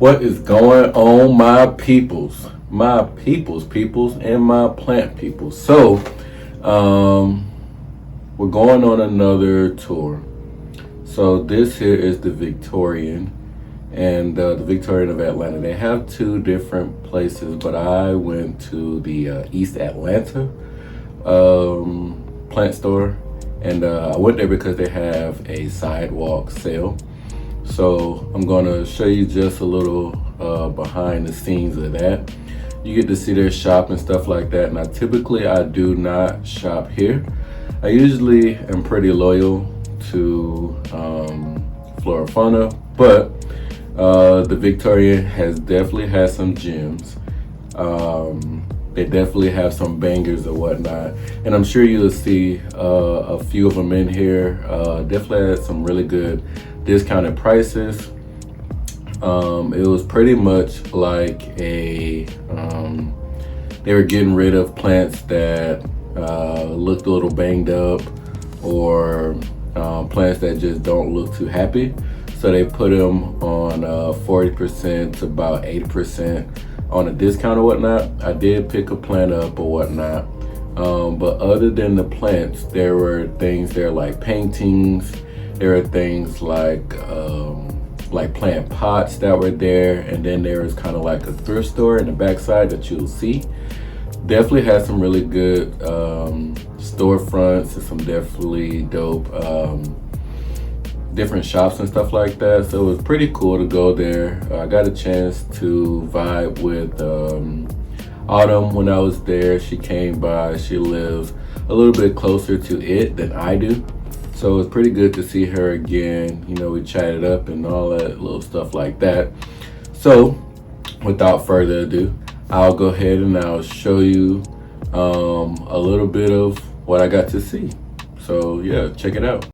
What is going on, my peoples, and my plant people? So, we're going on another tour. So this here is the Victorian, and the Victorian of Atlanta. They have two different places, but I went to the East Atlanta plant store, and I went there because they have a sidewalk sale. So I'm gonna show you just a little behind the scenes of that. You get to see their shop and stuff like that. Now typically I do not shop here. I usually am pretty loyal to FLORA FAUNA, but the Victorian has definitely had some gems. They definitely have some bangers or whatnot, and I'm sure you'll see a few of them in here. Definitely had some really good discounted prices. It was pretty much like they were getting rid of plants that looked a little banged up, or plants that just don't look too happy. So they put them on 40% to about 80% on a discount or whatnot. I did pick a plant up or whatnot, but other than the plants, there were things there like paintings. There are things like plant pots that were there, and then there is kind of like a thrift store in the backside that you'll see. Definitely had some really good storefronts and some definitely dope different shops and stuff like that. So it was pretty cool to go there. I got a chance to vibe with Autumn when I was there. She came by. She lives a little bit closer to it than I do. So it's pretty good to see her again. You know, we chatted up and all that little stuff like that. So without further ado, I'll go ahead and I'll show you a little bit of what I got to see. So yeah, check it out.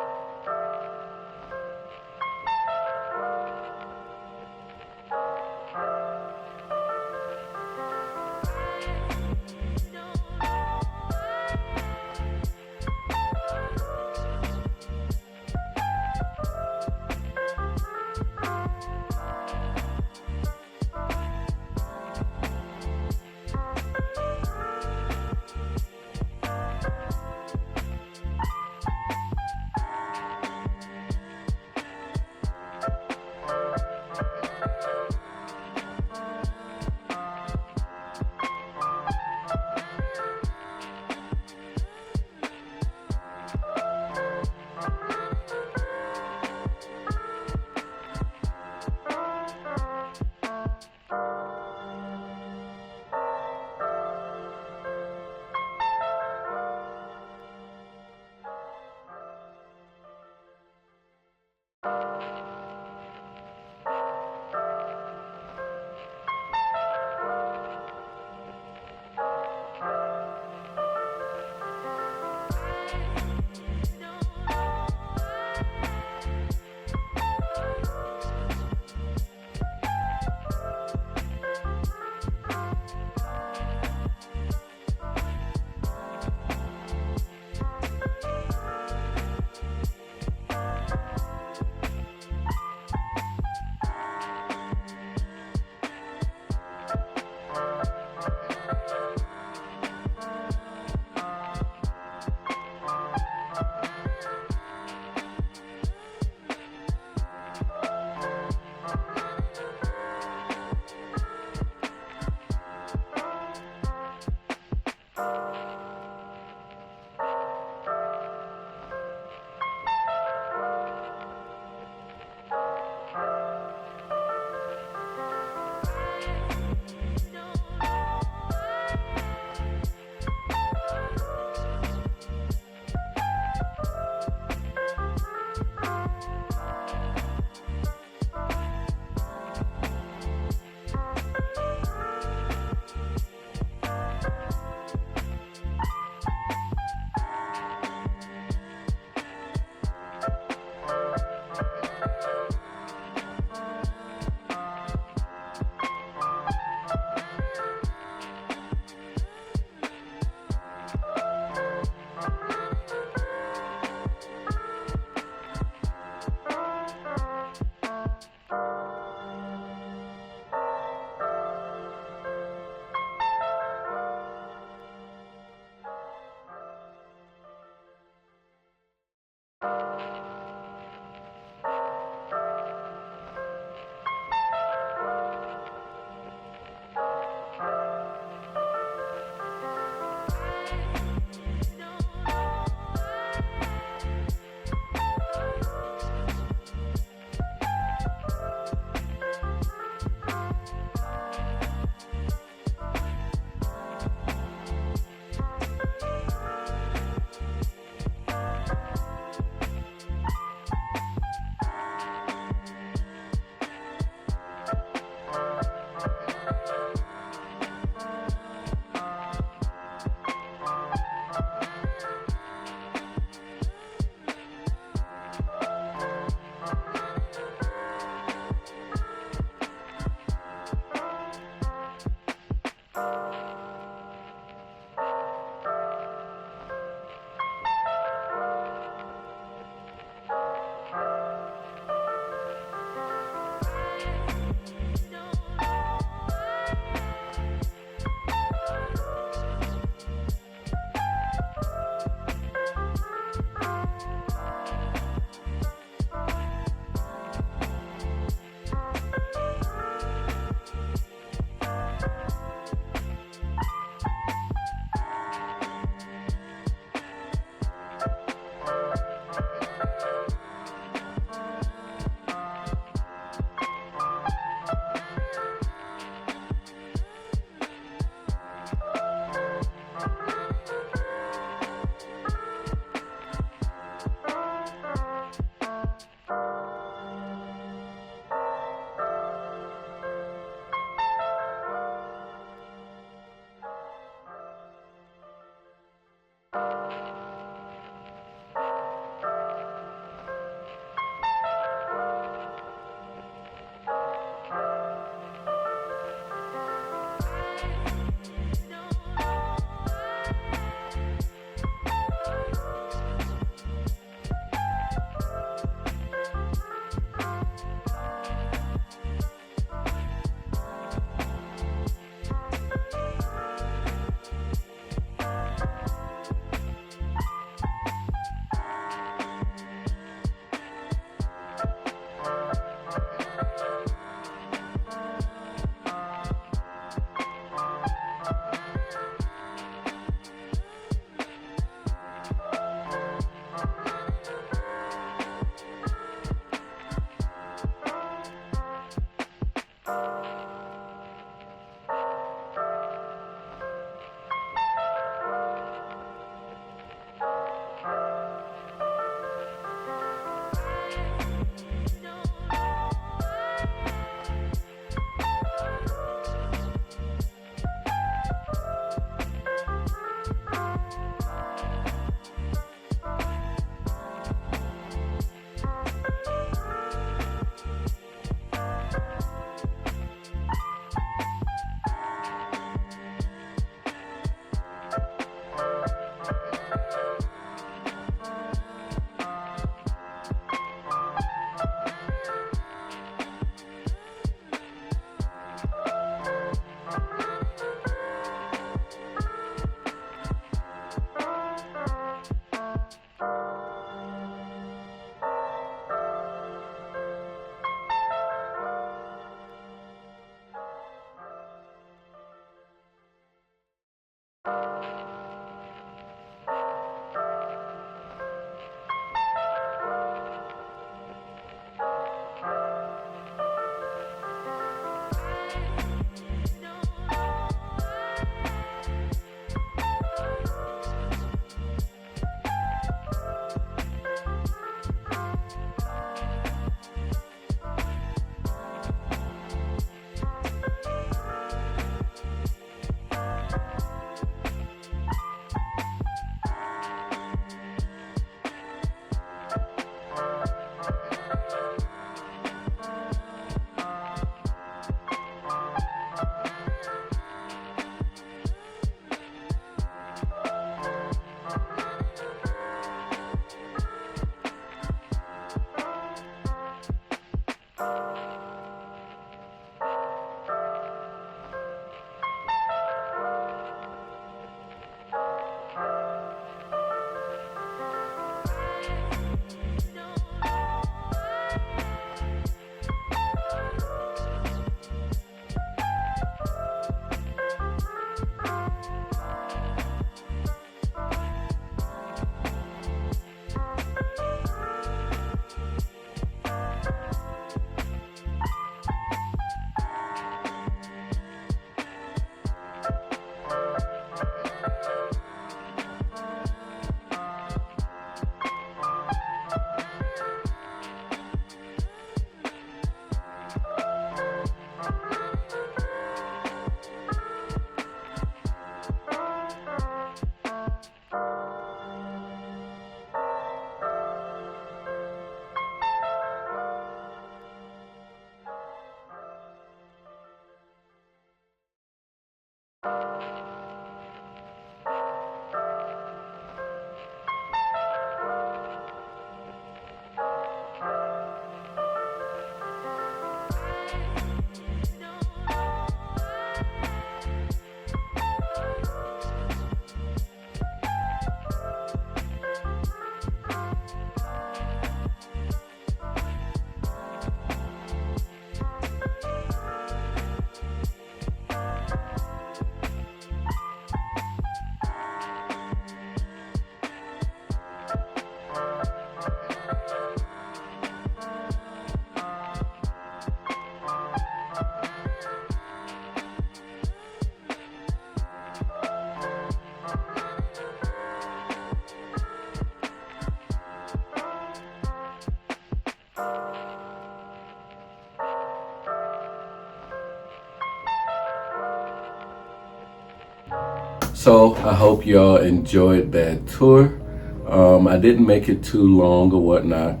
So I hope y'all enjoyed that tour. I didn't make it too long or whatnot,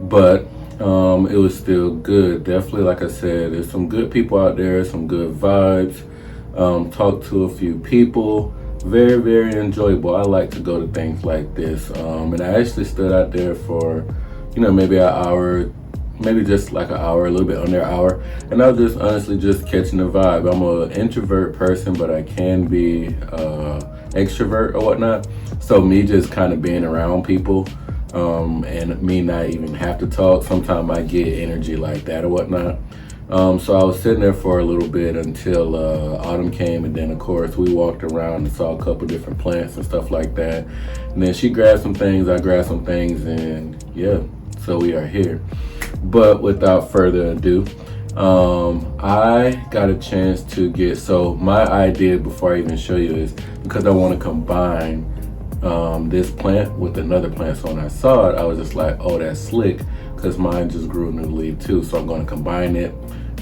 but it was still good. Definitely, like I said, there's some good people out there, some good vibes. Talked to a few people. Very, very enjoyable. I like to go to things like this. And I actually stood out there for, maybe an hour, maybe just like an hour, a little bit under an hour. And I was just honestly just catching the vibe. I'm an introvert person, but I can be extrovert or whatnot. So me just kind of being around people and me not even have to talk, sometimes I get energy like that or whatnot. So I was sitting there for a little bit until autumn came, and then of course we walked around and saw a couple different plants and stuff like that. And then she grabbed some things, I grabbed some things, and yeah, so we are here. But without further ado, I got a chance to get, so my idea before I even show you is because I want to combine this plant with another plant. So when I saw it, I was just like, oh, that's slick, because mine just grew a new leaf too. So I'm going to combine it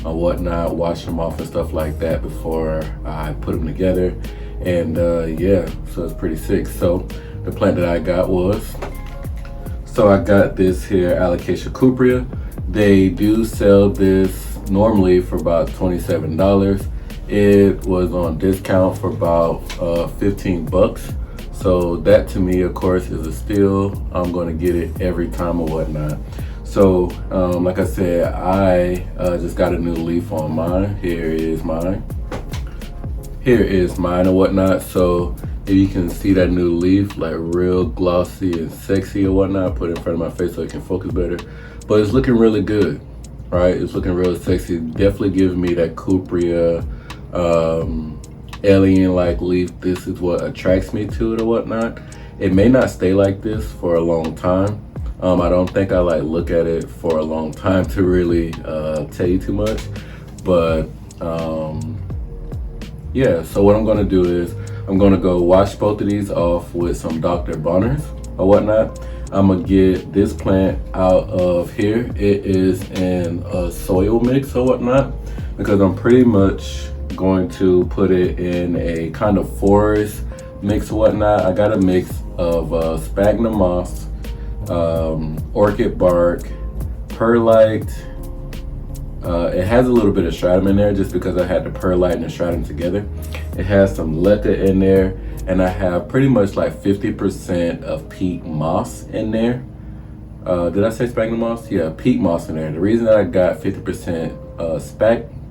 or whatnot, wash them off and stuff like that before I put them together. And yeah, so it's pretty sick. So the plant that I got was, so I got this here Alocasia cuprea. They do sell this normally for about $27. It was on discount for about 15 bucks. So that to me, of course, is a steal. I'm going to get it every time or whatnot. So like I said, I just got a new leaf on mine. Here is mine. Here is mine or whatnot. So if you can see that new leaf, like real glossy and sexy or whatnot, put it in front of my face so it can focus better. But it's looking really good, right? It's looking real sexy. Definitely gives me that cuprea, alien-like leaf. This is what attracts me to it or whatnot. It may not stay like this for a long time. I don't think I look at it for a long time to really tell you too much. But yeah, so what I'm gonna do is I'm gonna go wash both of these off with some Dr. Bonners or whatnot. I'm gonna get this plant out of here. It is in a soil mix or whatnot, because I'm pretty much going to put it in a kind of forest mix or whatnot. I got a mix of Sphagnum moss, orchid bark, perlite. It has a little bit of stratum in there just because I had the perlite and the stratum together. It has some leca in there, and I have pretty much like 50% of peat moss in there. Did I say sphagnum moss? Yeah, peat moss in there. The reason that I got 50%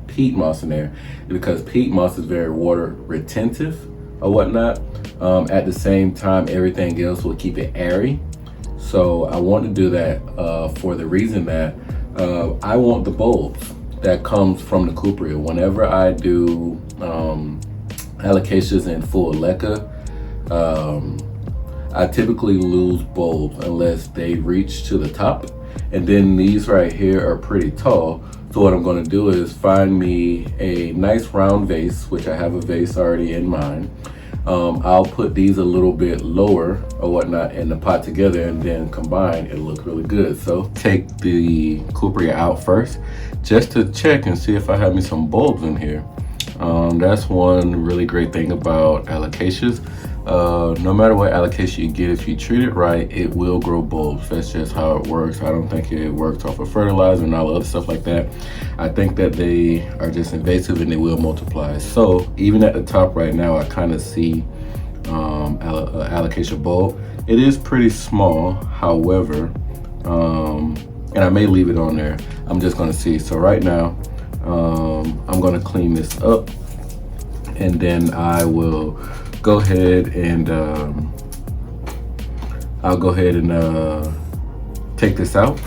peat moss in there is because peat moss is very water retentive or whatnot. At the same time, everything else will keep it airy. So I want to do that for the reason that I want the bulbs that comes from the cuprea. Whenever I do alocasias in full leca, I typically lose bulbs unless they reach to the top. And then these right here are pretty tall. So what I'm going to do is find me a nice round vase, which I have a vase already in mind. I'll put these a little bit lower or whatnot in the pot together, and then combine, it'll look really good. So take the cuprea out first just to check and see if I have me some bulbs in here. That's one really great thing about alocasias. No matter what alocasia you get, if you treat it right, it will grow bulbs. That's just how it works. I don't think it works off of fertilizer and all the other stuff like that. I think that they are just invasive and they will multiply. So even at the top right now, I kind of see alocasia bulb. It is pretty small, however, and I may leave it on there. I'm just gonna see. So right now, I'm gonna clean this up, and then I will go ahead and I'll go ahead and take this out.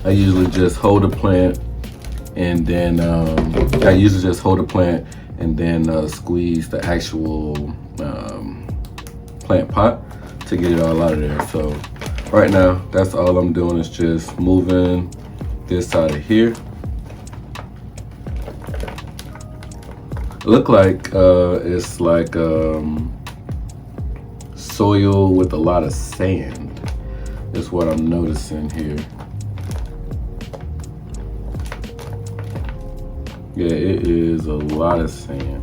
I usually just hold the plant and then squeeze the actual plant pot to get it all out of there. So right now, that's all I'm doing is just moving this out of here. It look like it's like soil with a lot of sand is what I'm noticing here. Yeah, it is a lot of sand.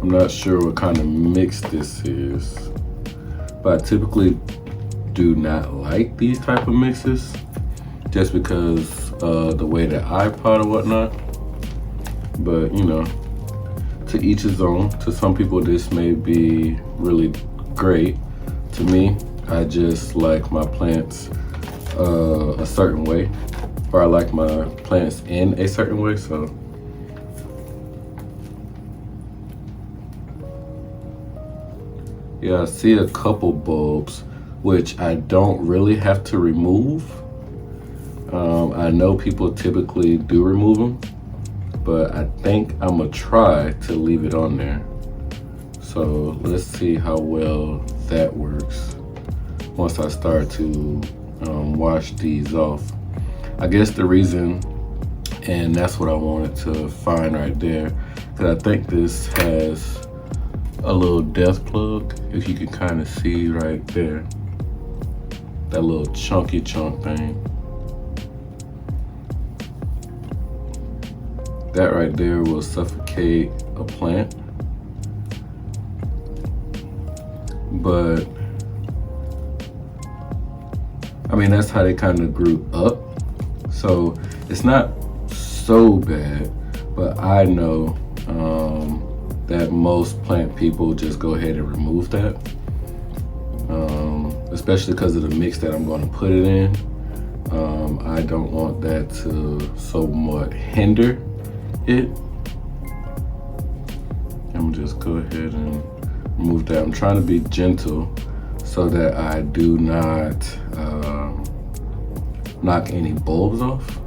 I'm not sure what kind of mix this is, but I typically do not like these type of mixes just because the way that I pot or whatnot. But you know, to each his own. To some people this may be really great. To me, I just like my plants a certain way, or I like my plants in a certain way. So yeah, I see a couple bulbs which I don't really have to remove. I know people typically do remove them, but I think I'm gonna try to leave it on there. So let's see how well that works once I start to wash these off. I guess the reason, and that's what I wanted to find right there, because I think this has a little depth plug, if you can kind of see right there, that little chunky chunk thing. That right there will suffocate a plant. But I mean, that's how they kind of grew up. So it's not so bad, but I know that most plant people just go ahead and remove that, especially because of the mix that I'm going to put it in. I don't want that to somewhat hinder it. I'm just go ahead and remove that. I'm trying to be gentle so that I do not knock any bulbs off,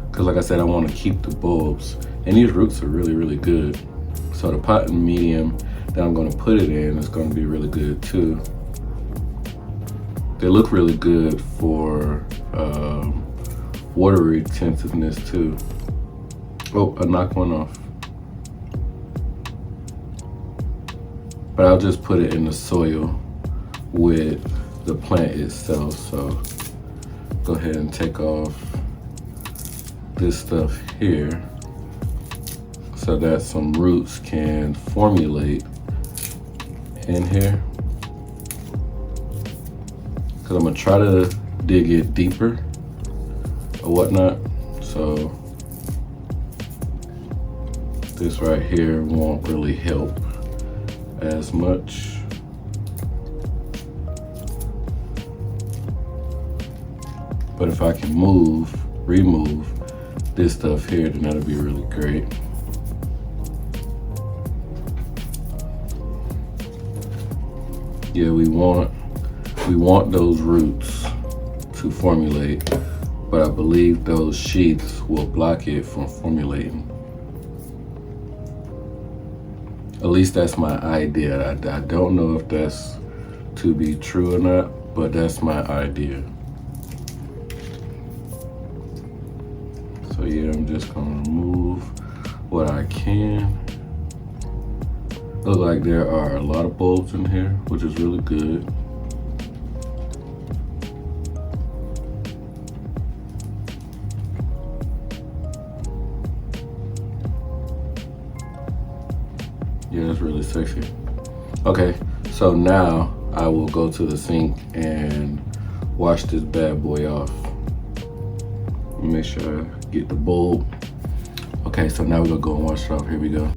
because like I said, I want to keep the bulbs, and these roots are really, really good. So the potting medium that I'm going to put it in is going to be really good too. They look really good for water retentiveness too. Oh, I knocked one off. But I'll just put it in the soil with the plant itself. So go ahead and take off this stuff here so that some roots can formulate in here. Because I'm gonna try to dig it deeper or whatnot. So this right here won't really help as much. But if I can remove this stuff here, then that'll be really great. Yeah, we want those roots to formulate, but I believe those sheaths will block it from formulating. At least that's my idea. I don't know if that's to be true or not, but that's my idea. So yeah, I'm just gonna remove what I can. Look like there are a lot of bulbs in here, which is really good. Yeah, that's really sexy. Okay, so now I will go to the sink and wash this bad boy off. Make sure I get the bulb. Okay, so now we're gonna go and wash it off. Here we go.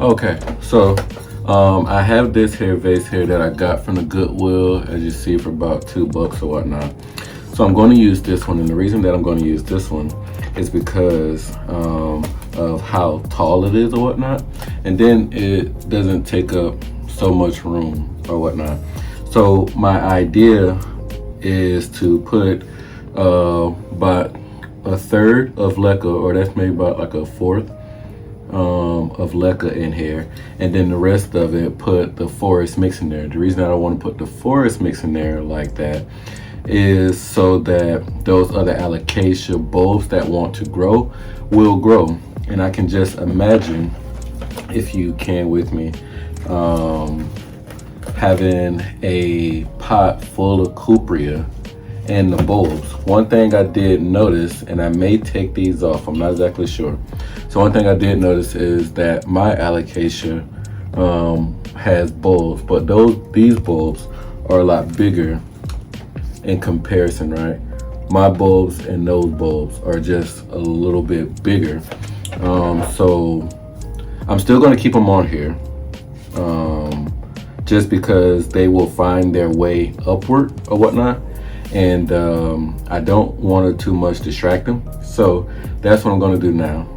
Okay, so I have this here vase here that I got from the Goodwill, as you see, for about $2 or whatnot. So I'm going to use this one, and the reason that I'm going to use this one is because of how tall it is or whatnot, and then it doesn't take up so much room or whatnot. So my idea is to put about a third of leca, or that's maybe about like a fourth of leca in here, and then the rest of it put the forest mix in there. The reason I don't want to put the forest mix in there like that is so that those other alocasia bulbs that want to grow will grow. And I can just imagine, if you can with me, having a pot full of cupria and the bulbs. One thing I did notice, and I may take these off, I'm not exactly sure. So one thing I did notice is that my alocasia has bulbs, but these bulbs are a lot bigger in comparison, right? My bulbs and those bulbs are just a little bit bigger. So I'm still gonna keep them on here, just because they will find their way upward or whatnot. And I don't want to too much distract them. So that's what I'm gonna do now.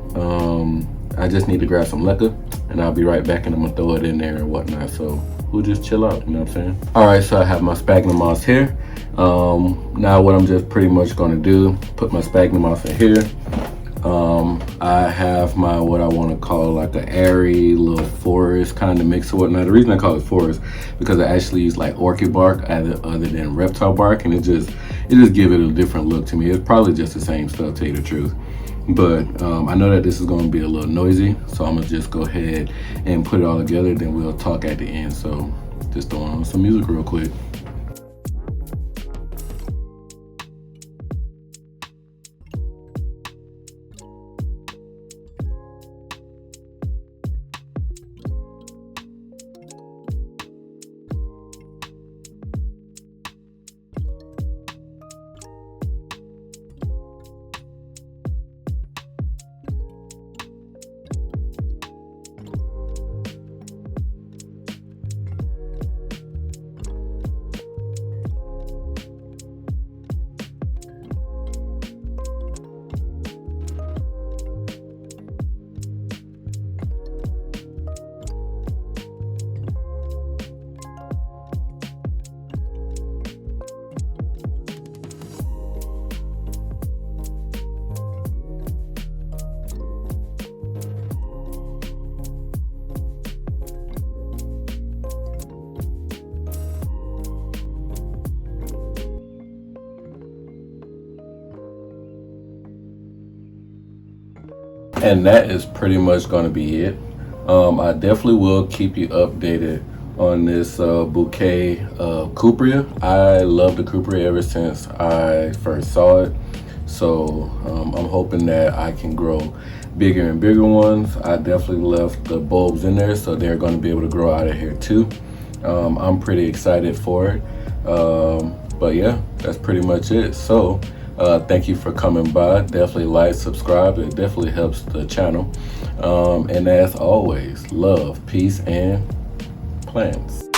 I just need to grab some leca, and I'll be right back, and I'm gonna throw it in there and whatnot. So we'll just chill out, you know what I'm saying? All right, so I have my Spagnomoss moss here. Now what I'm just pretty much gonna do, put my Spagnomoss moss in here. I have my, what I want to call like an airy little forest kind of mix or whatnot. The reason I call it forest because I actually use like orchid bark other than reptile bark, and it just give it a different look to me. It's probably just the same stuff, to tell you the truth. But I know that this is going to be a little noisy, so I'm gonna just go ahead and put it all together, then we'll talk at the end. So just throw on some music real quick. And that is pretty much going to be it. I definitely will keep you updated on this bouquet of cupria. I love the cupria ever since I first saw it. So I'm hoping that I can grow bigger and bigger ones. I definitely left the bulbs in there, so they're going to be able to grow out of here too. I'm pretty excited for it. But yeah, that's pretty much it. So thank you for coming by. Definitely like, subscribe. It definitely helps the channel. And as always, love, peace, and plants.